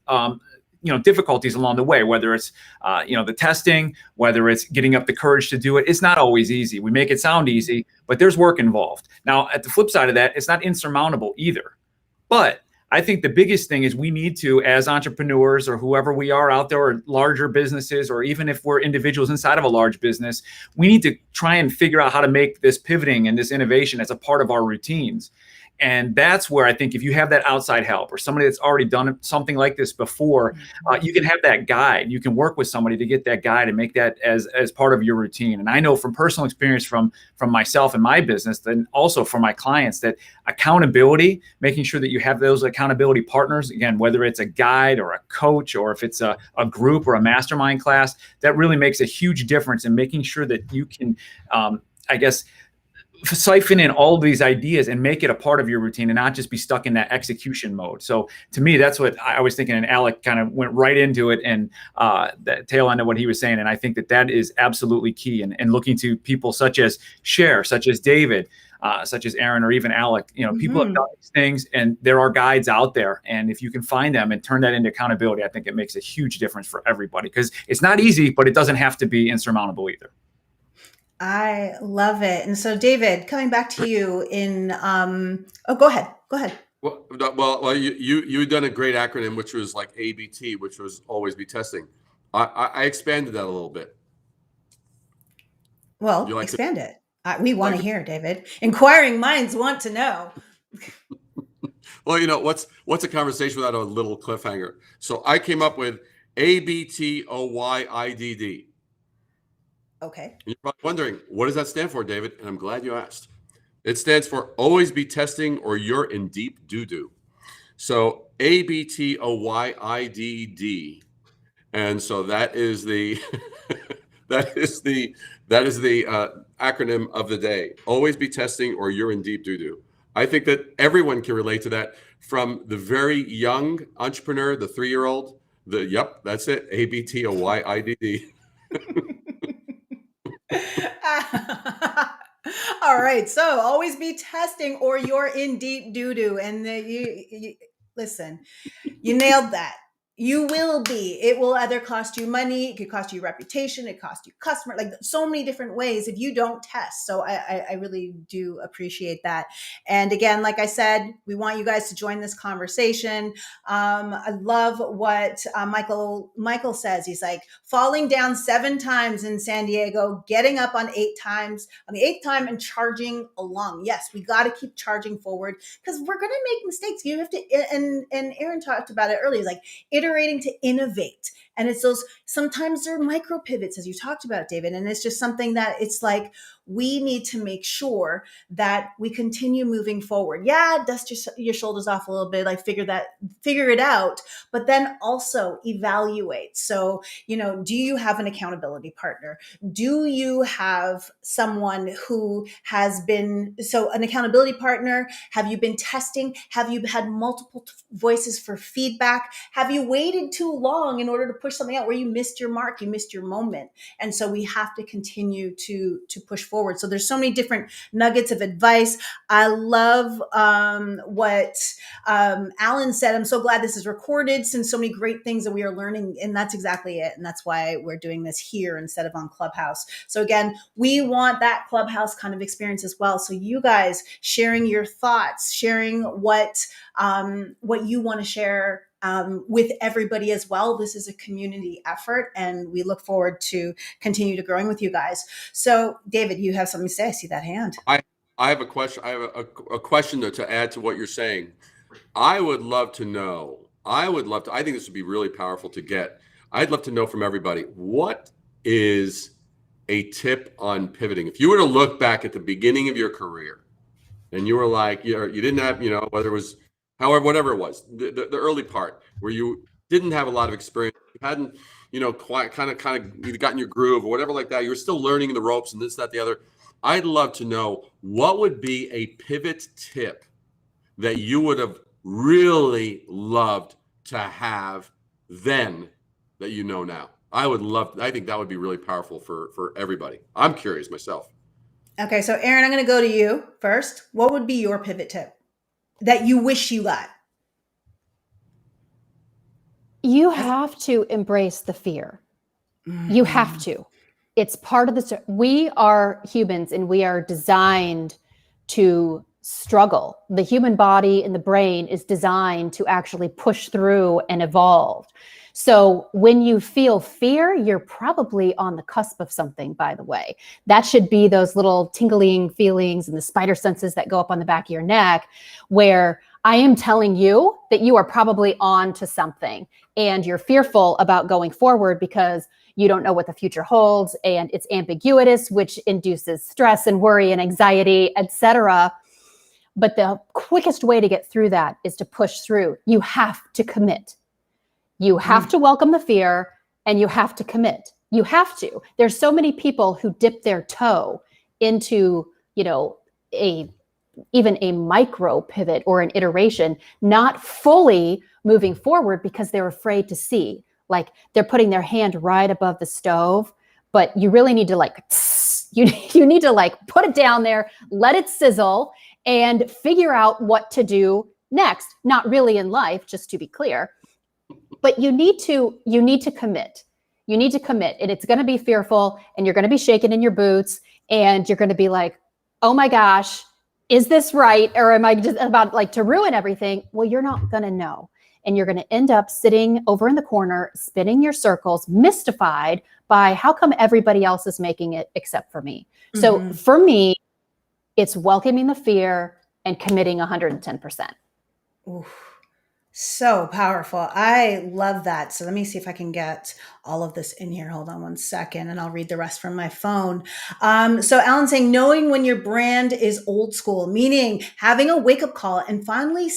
difficulties along the way, whether it's the testing, whether it's getting up the courage to do it. It's not always easy. We make it sound easy, but there's work involved. Now, at the flip side of that, it's not insurmountable either. But I think the biggest thing is we need to, as entrepreneurs or whoever we are out there, or larger businesses, or even if we're individuals inside of a large business, we need to try and figure out how to make this pivoting and this innovation as a part of our routines. And that's where I think if you have that outside help, or somebody that's already done something like this before, you can have that guide. You can work with somebody to get that guide and make that as part of your routine. And I know from personal experience from myself and my business, then also for my clients, that accountability, making sure that you have those accountability partners, again, whether it's a guide or a coach, or if it's a group or a mastermind class, that really makes a huge difference in making sure that you can, siphon in all of these ideas and make it a part of your routine, and not just be stuck in that execution mode. So to me, that's what I was thinking, and Alec kind of went right into it, and the tail end of what he was saying. And I think that is absolutely key. And looking to people such as Cher, such as David, such as Erin, or even Alec, people have done these things, and there are guides out there. And if you can find them and turn that into accountability, I think it makes a huge difference for everybody, because it's not easy, but it doesn't have to be insurmountable either. I love it. And so, David, coming back to you go ahead. Well, you done a great acronym, which was like ABT, which was always be testing. I expanded that a little bit. Well, expand it. We want to hear, David. Inquiring minds want to know. Well, what's a conversation without a little cliffhanger? So I came up with ABTOYIDD. Okay. And you're probably wondering, what does that stand for, David? And I'm glad you asked. It stands for always be testing, or you're in deep doo-doo. So ABTOYIDD. And so that is the that is the acronym of the day. Always be testing, or you're in deep doo-doo. I think that everyone can relate to that, from the very young entrepreneur, the 3-year-old, that's it, ABTOYIDD. All right. So always be testing or you're in deep doo-doo. And listen, you nailed that. You will be. It will either cost you money, it could cost you reputation, it cost you customer, like so many different ways if you don't test. So I really do appreciate that. And again, like I said, we want you guys to join this conversation. I love what Michael says. He's like falling down 7 times in San Diego, getting up on 8 times, on the 8th time and charging along. Yes, we got to keep charging forward because we're going to make mistakes. You have to, and Erin talked about it earlier, like iterating to innovate. And it's those, sometimes they're micro pivots, as you talked about, David. And it's just something that it's like, we need to make sure that we continue moving forward. Yeah, dust your shoulders off a little bit, like figure it out, but then also evaluate. So, do you have an accountability partner? Do you have someone who has been, so an accountability partner? Have you been testing? Have you had multiple voices for feedback? Have you waited too long in order to push something out where you missed your mark, you missed your moment? And so we have to continue to push forward. So there's so many different nuggets of advice. I love what Alan said. I'm so glad this is recorded, since so many great things that we are learning, and that's exactly it. And that's why we're doing this here instead of on Clubhouse. So again, we want that Clubhouse kind of experience as well. So you guys sharing your thoughts, sharing what you want to share with everybody as well. This is a community effort, and we look forward to continue to growing with you guys. So, David, you have something to say? I see that hand. I have a question. I have a question to add to what you're saying. I would love to know. I think this would be really powerful to get. I'd love to know from everybody, what is a tip on pivoting? If you were to look back at the beginning of your career and you were like, you didn't have, whether it was, however, whatever it was, the early part where you didn't have a lot of experience, you hadn't, quite kind of either gotten your groove or whatever like that. You were still learning the ropes and this, that, the other. I'd love to know, what would be a pivot tip that you would have really loved to have then that you know now? I think that would be really powerful for everybody. I'm curious myself. Okay, so Erin, I'm going to go to you first. What would be your pivot tip that you wish you got? You have to embrace the fear. Mm-hmm. You have to. It's part of the, we are humans and we are designed to struggle. The human body and the brain is designed to actually push through and evolve. So when you feel fear, you're probably on the cusp of something, by the way. That should be those little tingling feelings and the spider senses that go up on the back of your neck, where I am telling you that you are probably on to something and you're fearful about going forward because you don't know what the future holds and it's ambiguous, which induces stress and worry and anxiety, etc. But the quickest way to get through that is to push through. You have to commit. You have to welcome the fear and you have to commit. You have to. There's so many people who dip their toe into, even a micro pivot or an iteration, not fully moving forward because they're afraid to see. Like they're putting their hand right above the stove, but you really need to you need to put it down there, let it sizzle, and figure out what to do next. Not really in life, just to be clear, but you need to commit. You need to commit, and it's going to be fearful, and you're going to be shaking in your boots, and you're going to be like, "Oh my gosh, is this right? Or am I just about to ruin everything?" Well, you're not going to know. And you're going to end up sitting over in the corner, spinning your circles, mystified by how come everybody else is making it except for me. Mm-hmm. So for me, it's welcoming the fear and committing 110%. Oof. So powerful. I love that. So let me see if I can get all of this in here. Hold on one second and I'll read the rest from my phone. So Alan's saying, knowing when your brand is old school, meaning having a wake up call and finally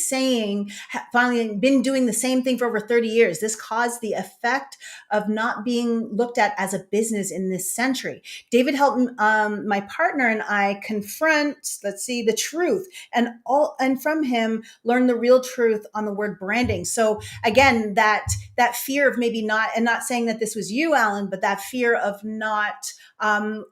been doing the same thing for over 30 years. This caused the effect of not being looked at as a business in this century. David helped my partner and I confront, the truth and from him learn the real truth on the word branding. So again, that fear of maybe not saying that this was you, Alan, but that fear of not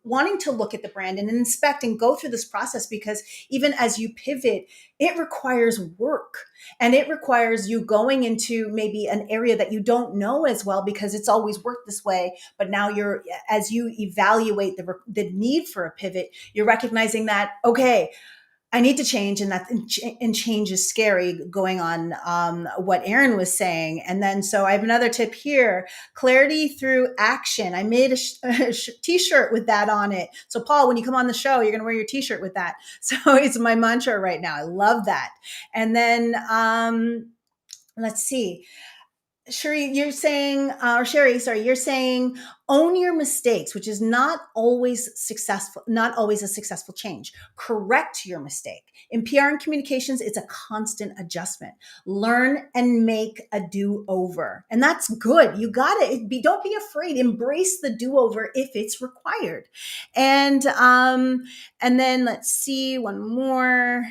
wanting to look at the brand and inspect and go through this process, because even as you pivot, it requires work, and it requires you going into maybe an area that you don't know as well, because it's always worked this way. But now as you evaluate the need for a pivot, you're recognizing that, okay, I need to change, and change is scary, going on what Erin was saying. And then, so I have another tip here: clarity through action. I made a t-shirt with that on it. So Paul, when you come on the show, you're going to wear your t-shirt with that. So it's my mantra right now. I love that. And then let's see. Sherry, you're saying, or Sherry, sorry, you're saying own your mistakes, which is not always a successful change. Correct your mistake. In PR and communications, it's a constant adjustment. Learn and make a do-over. And that's good. You got it. Don't be afraid. Embrace the do-over if it's required. And then let's see, one more.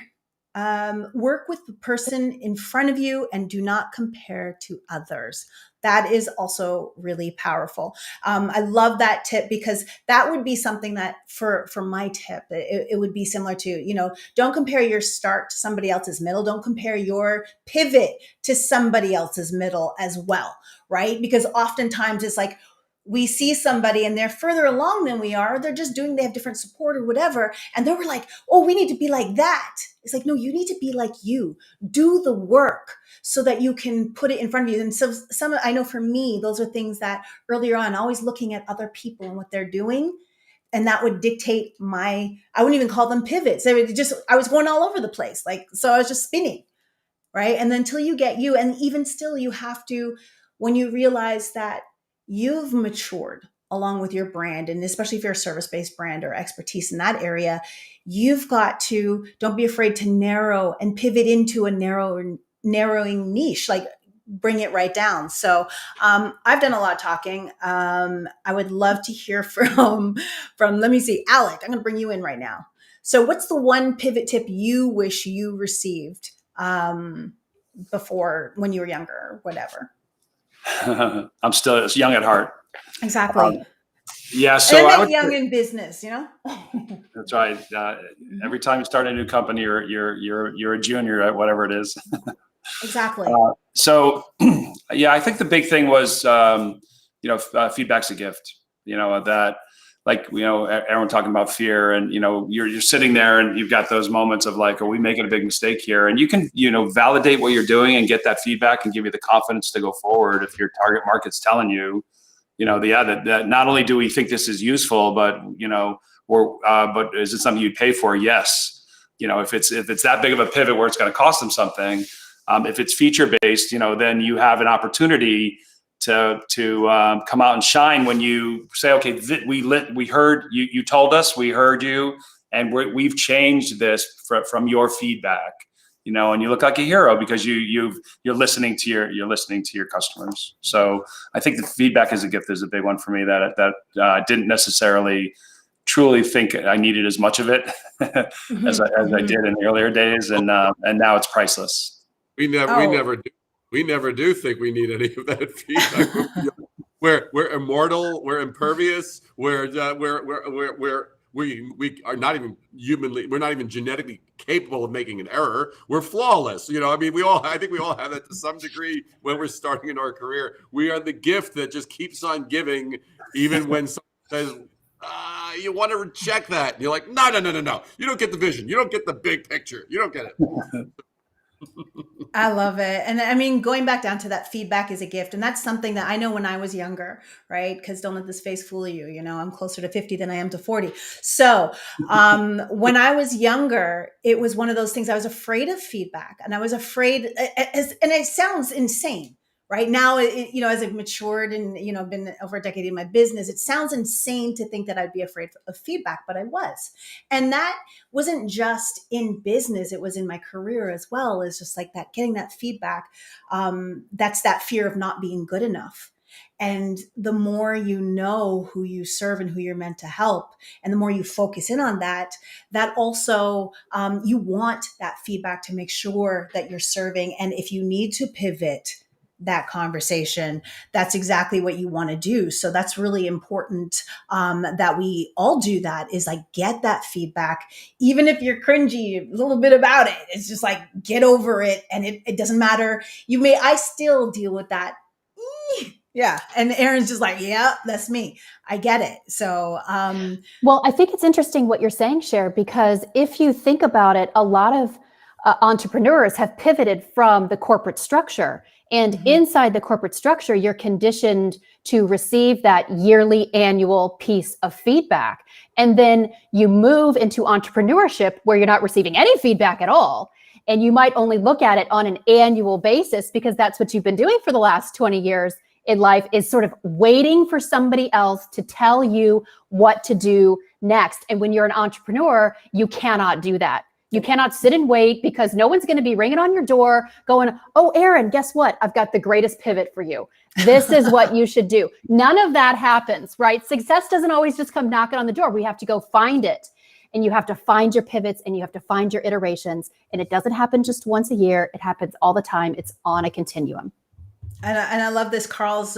Work with the person in front of you and do not compare to others. That is also really powerful. I love that tip, because that would be something that for my tip, it would be similar to, don't compare your start to somebody else's middle. Don't compare your pivot to somebody else's middle as well, right? Because oftentimes it's like, we see somebody and they're further along than we are. They have different support or whatever. And then we're like, oh, we need to be like that. It's like, no, you need to be like you. Do the work so that you can put it in front of you. And so I know for me, those are things that earlier on, always looking at other people and what they're doing. And that would dictate I wouldn't even call them pivots. I was going all over the place. So I was just spinning, right? And then until you get you, and even still, you have to, when you realize that you've matured along with your brand, and especially if you're a service-based brand or expertise in that area, you've got to, don't be afraid to narrow and pivot into a narrowing niche, like bring it right down. So I've done a lot of talking. I would love to hear from, let me see, Alec, I'm going to bring you in right now. So what's the one pivot tip you wish you received before, when you were younger or whatever? I'm still young at heart. Exactly. Yeah. So and I I would young in business, That's right. Every time you start a new company, you're a junior at whatever it is. Exactly. So yeah, I think the big thing was, feedback's a gift, that, everyone talking about fear, and, you're sitting there and you've got those moments of like, are we making a big mistake here? And you can, validate what you're doing and get that feedback and give you the confidence to go forward. If your target market's telling you, that not only do we think this is useful, but, but is it something you'd pay for? Yes. If it's that big of a pivot where it's going to cost them something, if it's feature based, then you have an opportunity to come out and shine when you say, okay, we heard you, you told us, we heard you, and we've changed this from your feedback, and you look like a hero because you're listening to your customers. So I think the feedback as a gift is a big one for me that I didn't necessarily truly think I needed as much of it as I did in the earlier days, and now it's priceless. We never do think we need any of that feedback. We're immortal. We're impervious. We are not even humanly. We're not even genetically capable of making an error. We're flawless. I think we all have that to some degree when we're starting in our career. We are the gift that just keeps on giving, even when someone says, you want to reject that. And you're like, no. You don't get the vision. You don't get the big picture. You don't get it. I love it. And I mean, going back down to that, feedback is a gift. And that's something that I know when I was younger, right? Because don't let this face fool you. I'm closer to 50 than I am to 40. So when I was younger, it was one of those things. I was afraid of feedback, and I was afraid, and it sounds insane. Right now, as I've matured and, been over a decade in my business, it sounds insane to think that I'd be afraid of feedback, but I was. And that wasn't just in business. It was in my career as well. It's just like that, getting that feedback. That's that fear of not being good enough. And the more you know who you serve and who you're meant to help, and the more you focus in on that also, you want that feedback to make sure that you're serving. And if you need to pivot, that conversation, that's exactly what you want to do. So that's really important, that we all do that, is like get that feedback. Even if you're cringy a little bit about it, it's just like, get over it. And it doesn't matter. I still deal with that. Yeah. And Erin's just like, yeah, that's me. I get it. So, well, I think it's interesting what you're saying, Cher, because if you think about it, a lot of entrepreneurs have pivoted from the corporate structure. And inside the corporate structure, you're conditioned to receive that yearly, annual piece of feedback. And then you move into entrepreneurship where you're not receiving any feedback at all. And you might only look at it on an annual basis because that's what you've been doing for the last 20 years in life, is sort of waiting for somebody else to tell you what to do next. And when you're an entrepreneur, you cannot do that. You cannot sit and wait, because no one's going to be ringing on your door going, oh, Erin, guess what? I've got the greatest pivot for you. This is what you should do. None of that happens, right? Success doesn't always just come knocking on the door. We have to go find it. And you have to find your pivots, and you have to find your iterations. And it doesn't happen just once a year. It happens all the time. It's on a continuum. And I love this. Carl's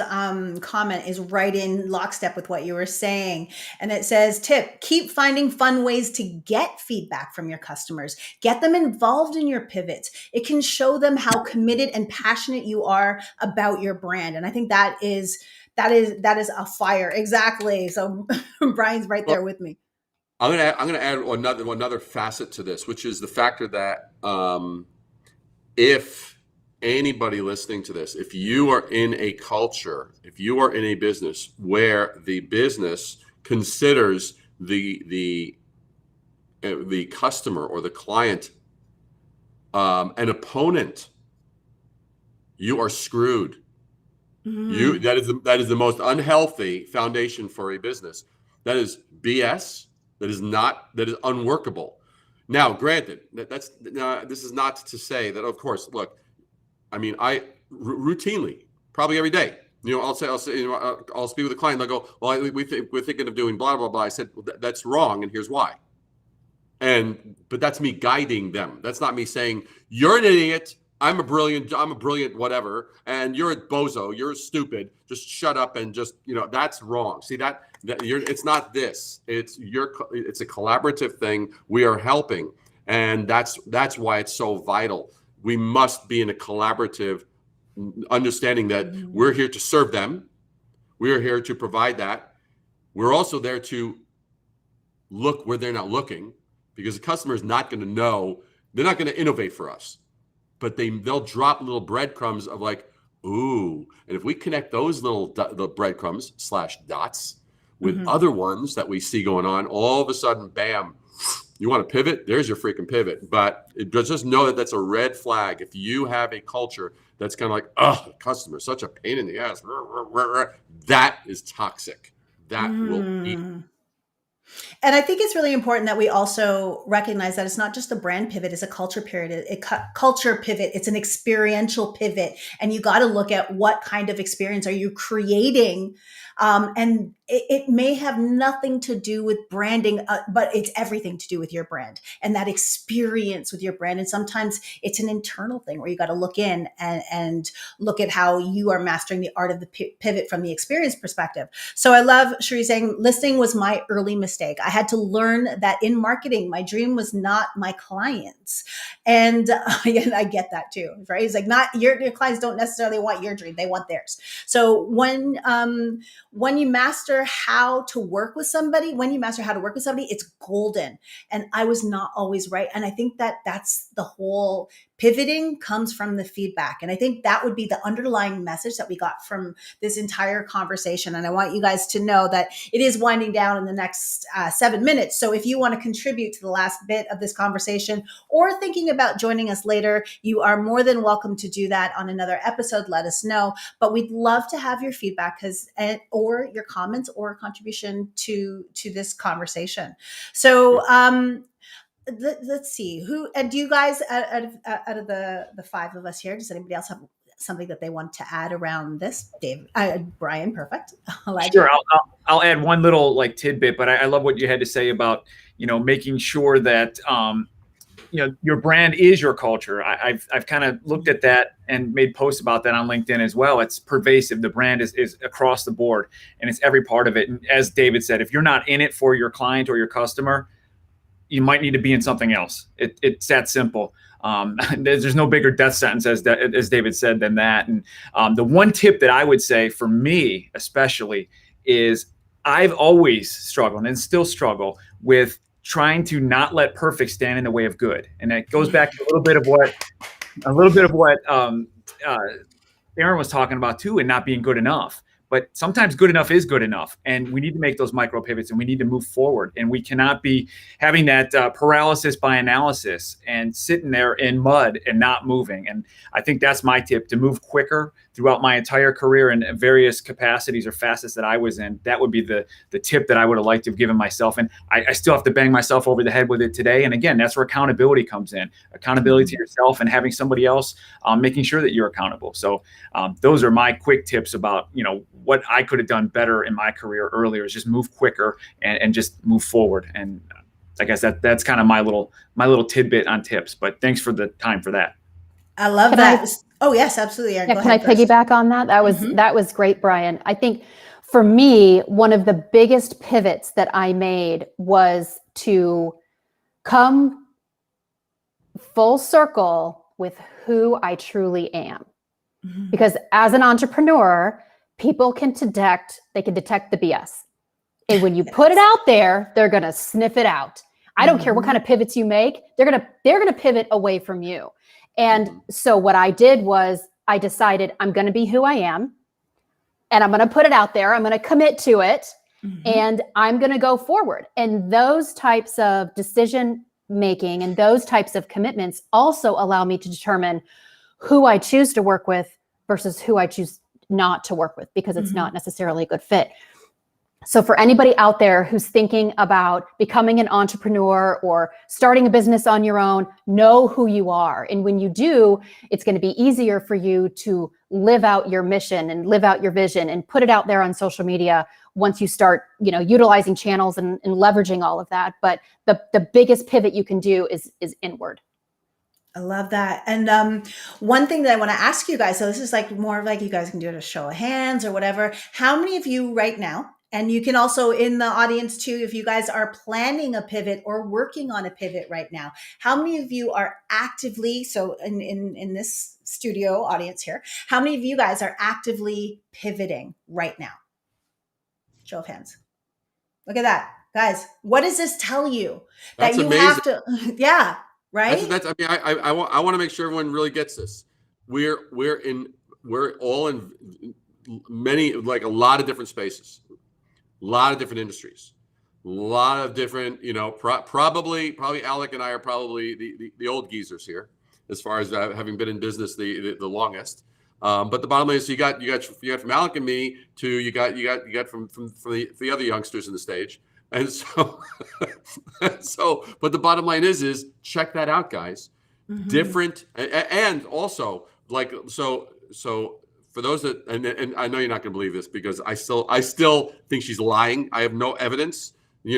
comment is right in lockstep with what you were saying. And it says, tip, keep finding fun ways to get feedback from your customers. Get them involved in your pivots. It can show them how committed and passionate you are about your brand. And I think that is a fire. Exactly. So Brian's right there with me. I'm gonna add another facet to this, which is the factor that if anybody listening to this, if you are in a culture, if you are in a business where the business considers the customer or the client an opponent, you are screwed. That is the most unhealthy foundation for a business. That is BS. That is unworkable. Now, granted, this is not to say that, of course, look, I mean, I routinely, probably every day, I'll speak with a client. They'll go, well, we're thinking of doing blah, blah, blah. I said, well, that's wrong. And here's why. But that's me guiding them. That's not me saying, you're an idiot. I'm a brilliant whatever. And you're a bozo. You're stupid. Just shut up and just, that's wrong. See it's not this. It's a collaborative thing. We are helping. And that's why it's so vital. We must be in a collaborative understanding that we're here to serve them. We are here to provide that. We're also there to look where they're not looking, because the customer is not going to know. They're not going to innovate for us, but they'll drop little breadcrumbs of like, ooh. And if we connect those the breadcrumbs / dots with other ones that we see going on, all of a sudden, bam, you want to pivot? There's your freaking pivot. But just know that that's a red flag. If you have a culture that's kind of like, oh, customer, such a pain in the ass, that is toxic. That will eat. And I think it's really important that we also recognize that it's not just a brand pivot, it's a culture culture pivot. It's an experiential pivot. And you got to look at what kind of experience are you creating. And it may have nothing to do with branding, but it's everything to do with your brand and that experience with your brand. And sometimes it's an internal thing where you got to look in and look at how you are mastering the art of the pivot from the experience perspective. So I love Cherie saying, listening was my early mistake. I had to learn that in marketing, my dream was not my clients. And I get that too, right? It's like not your clients don't necessarily want your dream. They want theirs. So when you master how to work with somebody, it's golden. And I was not always right. And I think that that's the whole pivoting comes from the feedback. And I think that would be the underlying message that we got from this entire conversation. And I want you guys to know that it is winding down in the next 7 minutes. So if you want to contribute to the last bit of this conversation or thinking about joining us later, you are more than welcome to do that on another episode. Let us know. But we'd love to have your feedback or your comments or contribution to this conversation. So let's see do you guys out of the five of us here, does anybody else have something that they want to add around this? Dave, Brian, perfect. Sure, I'll add one little tidbit, but I love what you had to say about making sure that your brand is your culture. I've kind of looked at that and made posts about that on LinkedIn as well. It's pervasive. The brand is across the board, and it's every part of it. And as David said, if you're not in it for your client or your customer, you might need to be in something else. It's that simple. There's no bigger death sentence, as David said, than that. And the one tip that I would say for me, especially, is I've always struggled and still struggle with trying to not let perfect stand in the way of good. And that goes back to a little bit of what Erin was talking about too, and not being good enough. But sometimes good enough is good enough, and we need to make those micro pivots, and we need to move forward. And we cannot be having that paralysis by analysis and sitting there in mud and not moving. And I think that's my tip, to move quicker throughout my entire career in various capacities or facets that I was in. That would be the tip that I would have liked to have given myself. And I still have to bang myself over the head with it today. And again, that's where accountability comes in. Accountability to yourself and having somebody else making sure that you're accountable. So those are my quick tips about, what I could have done better in my career earlier, is just move quicker and just move forward. And I guess that's kind of my little tidbit on tips, but thanks for the time for that. I love that. Oh yes, absolutely. Erin, Yeah, go can I ahead first. piggyback on that? That was great, Brian. I think for me, one of the biggest pivots that I made was to come full circle with who I truly am. Because as an entrepreneur, people can detect the BS. And when you put it out there, they're going to sniff it out. I don't care what kind of pivots you make. They're going to pivot away from you. And so what I did was I decided I'm going to be who I am, and I'm going to put it out there. I'm going to commit to it, and I'm going to go forward. And those types of decision making and those types of commitments also allow me to determine who I choose to work with versus who I choose not to work with, because it's not necessarily a good fit. So for anybody out there who's thinking about becoming an entrepreneur or starting a business on your own, know who you are. And when you do, it's going to be easier for you to live out your mission and live out your vision and put it out there on social media once you start, utilizing channels and leveraging all of that. But the biggest pivot you can do is inward. I love that. And one thing that I want to ask you guys, so this is like more of like, you guys can do it a show of hands or whatever. How many of you right now, and you can also in the audience too, if you guys are planning a pivot or working on a pivot right now, how many of you are actively, so in this studio audience here, how many of you guys are actively pivoting right now? Show of hands. Look at that. Guys, what does this tell you? That's that you amazing. have to, yeah. Right. I want to make sure everyone really gets this. We're all in many, like a lot of different spaces, a lot of different industries, a lot of different, probably Alec and I are probably the old geezers here, as far as having been in business the longest. But the bottom line is, you got from Alec and me to you got from the other youngsters in the stage. And so, but the bottom line is check that out, guys. Different, and also so for those that, and I know you're not going to believe this, because I still think she's lying. I have no evidence.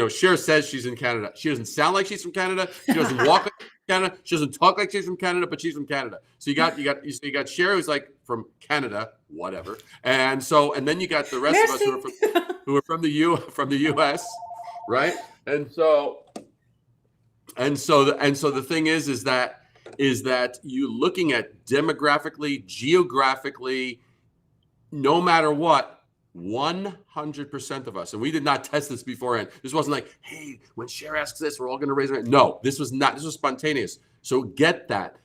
Cher says she's in Canada. She doesn't sound like she's from Canada. She doesn't walk like Canada. She doesn't talk like she's from Canada, but she's from Canada. So you got Cher, who's like from Canada, whatever. And then you got the rest of us who are from the US. Right. And so the thing is that you looking at demographically, geographically, no matter what, 100% of us, and we did not test this beforehand. This wasn't like, hey, when Cher asks this, we're all going to raise our hand. No, this was spontaneous. So get that.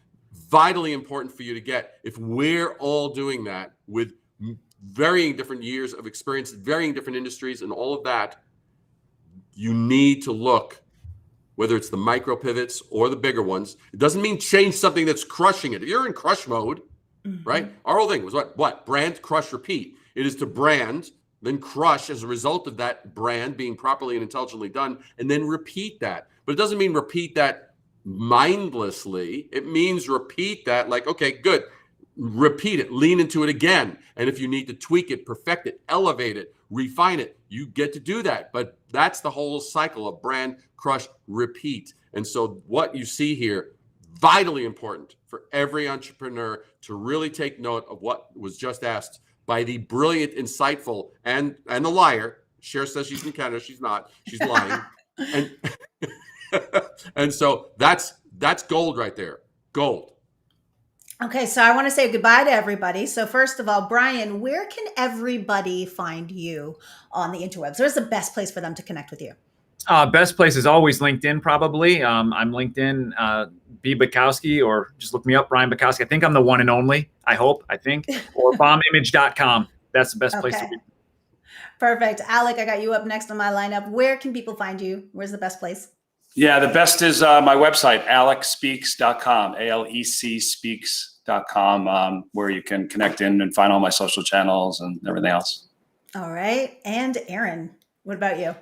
Vitally important for you to get. If we're all doing that with varying different years of experience, varying different industries and all of that, you need to look, whether it's the micro pivots or the bigger ones. It doesn't mean change something that's crushing it. If you're in crush mode, right? Our whole thing was what? Brand, crush, repeat. It is to brand, then crush as a result of that brand being properly and intelligently done, and then repeat that. But it doesn't mean repeat that mindlessly. It means repeat that like, okay, good. Repeat it, lean into it again. And if you need to tweak it, perfect it, elevate it, refine it. You get to do that. But that's the whole cycle of brand, crush, repeat. And so what you see here, vitally important for every entrepreneur to really take note of what was just asked by the brilliant, insightful, and the liar. Cher says she's from Canada. She's not. She's lying. And and so that's gold right there. Gold. Okay, so I want to say goodbye to everybody. So first of all, Brian, where can everybody find you on the interwebs? Where's the best place for them to connect with you? Best place is always LinkedIn, probably. I'm LinkedIn, B. Bukowski, or just look me up, Brian Bukowski. I think I'm the one and only, I think, or bombimage.com. That's the best place to be. Perfect. Alec, I got you up next on my lineup. Where can people find you? Where's the best place? Yeah, the best is my website, alecspeaks.com, ALEC speaks.com, where you can connect in and find all my social channels and everything else. All right. And Erin, what about you?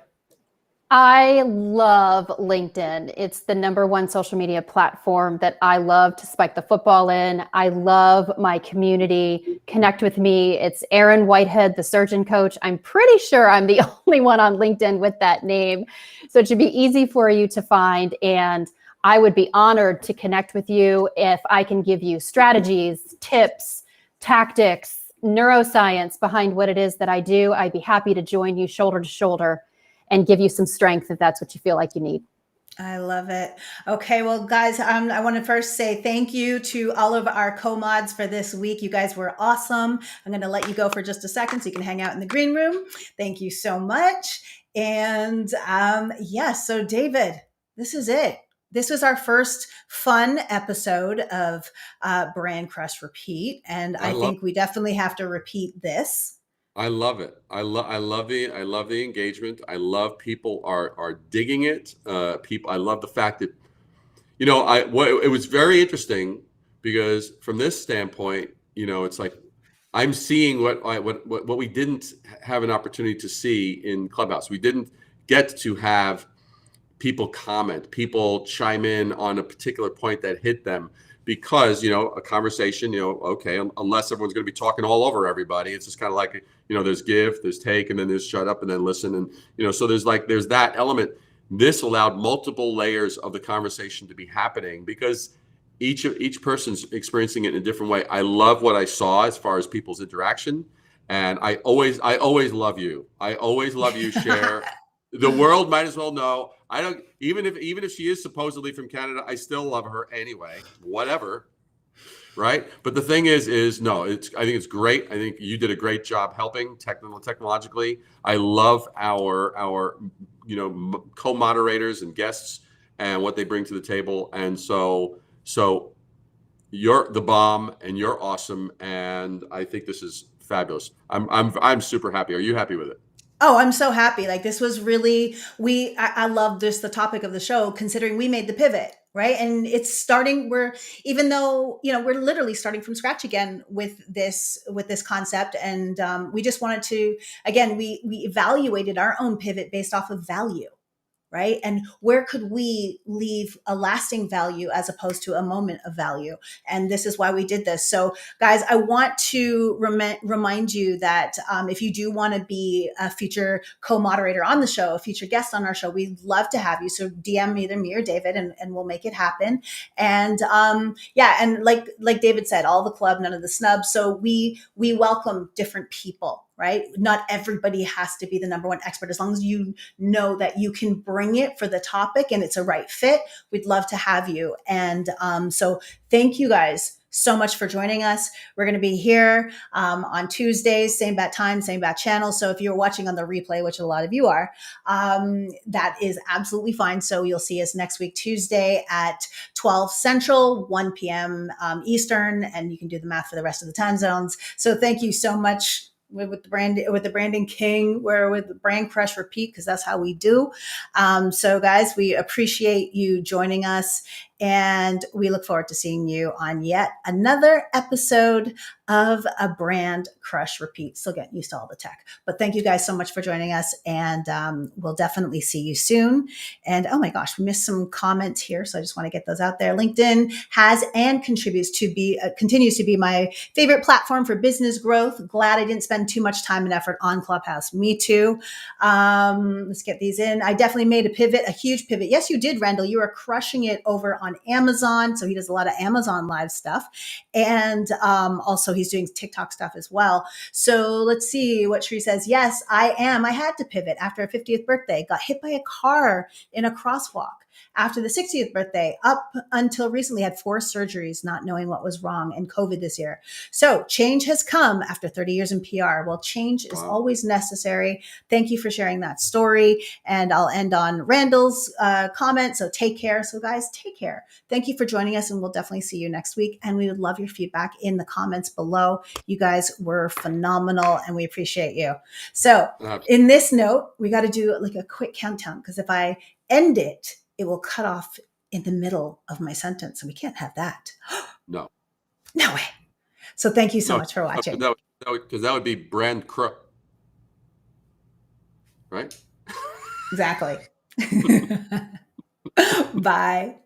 I love LinkedIn. It's the #1 social media platform that I love to spike the football in. I love my community. Connect with me. It's Erin Whitehead, the surgeon coach. I'm pretty sure I'm the only one on LinkedIn with that name. So it should be easy for you to find. And I would be honored to connect with you if I can give you strategies, tips, tactics, neuroscience behind what it is that I do. I'd be happy to join you shoulder to shoulder and give you some strength if that's what you feel like you need. I love it. Okay, well, guys, I want to first say thank you to all of our co-mods for this week. You guys were awesome. I'm going to let you go for just a second so you can hang out in the green room. Thank you so much. And so David, this is it. This was our first fun episode of Brand Crush Repeat, and I think we definitely have to repeat this. I love it. I love the engagement. I love people are digging it. I love the fact that, it was very interesting because from this standpoint, it's like I'm seeing what we didn't have an opportunity to see in Clubhouse. We didn't get to have people comment, people chime in on a particular point that hit them. Because, a conversation, okay, unless everyone's going to be talking all over everybody, it's just kind of like, there's give, there's take, and then there's shut up and then listen. And, so there's that element. This allowed multiple layers of the conversation to be happening because each person's experiencing it in a different way. I love what I saw as far as people's interaction. And I always love you. I always love you, Cher. The world might as well know. I don't even if she is supposedly from Canada, I still love her anyway. Whatever, right? But the thing is no. I think it's great. I think you did a great job helping technologically. I love our co-moderators and guests and what they bring to the table. And so you're the bomb and you're awesome. And I think this is fabulous. I'm super happy. Are you happy with it? Oh, I'm so happy. Like this was really, I love this, the topic of the show, considering we made the pivot, right? And it's starting, even though, we're literally starting from scratch again with this concept. And we just wanted to, again, we evaluated our own pivot based off of value. Right? And where could we leave a lasting value as opposed to a moment of value? And this is why we did this. So guys, I want to remind you that if you do want to be a future co-moderator on the show, a future guest on our show, we'd love to have you. So DM either me or David and we'll make it happen. And and like David said, all the club, none of the snubs. So we welcome different people. Right? Not everybody has to be the #1 expert. As long as you know that you can bring it for the topic and it's a right fit, we'd love to have you. And so thank you guys so much for joining us. We're going to be here on Tuesdays, same bat time, same bat channel. So if you're watching on the replay, which a lot of you are, that is absolutely fine. So you'll see us next week, Tuesday at 12 Central, 1 p.m. Eastern, and you can do the math for the rest of the time zones. So thank you so much. With the branding king, we're with the Brand Crush Repeat because that's how we do. So guys, we appreciate you joining us, And we look forward to seeing you on yet another episode of A Brand Crush Repeat. Still getting used to all the tech. But thank you guys so much for joining us. And we'll definitely see you soon. And oh my gosh, we missed some comments here. So I just want to get those out there. LinkedIn has and continues to be my favorite platform for business growth. Glad I didn't spend too much time and effort on Clubhouse. Me too. Let's get these in. I definitely made a pivot, a huge pivot. Yes, you did, Randall. You are crushing it over on Amazon. So he does a lot of Amazon live stuff. And also he's doing TikTok stuff as well. So let's see what Sheree says. Yes, I am. I had to pivot after a 50th birthday. Got hit by a car in a crosswalk. After the 60th birthday, up until recently, had 4 surgeries, not knowing what was wrong, and COVID this year. So change has come after 30 years in PR. Well, change is always necessary. Thank you for sharing that story. And I'll end on Randall's comment. So take care. So guys, take care. Thank you for joining us, and we'll definitely see you next week. And we would love your feedback in the comments below. You guys were phenomenal, and we appreciate you. So in this note, we got to do like a quick countdown, because if I end it, it will cut off in the middle of my sentence, and we can't have that. No. No way. So thank you so much for watching. Because that would be brand crook. Right? Exactly. Bye.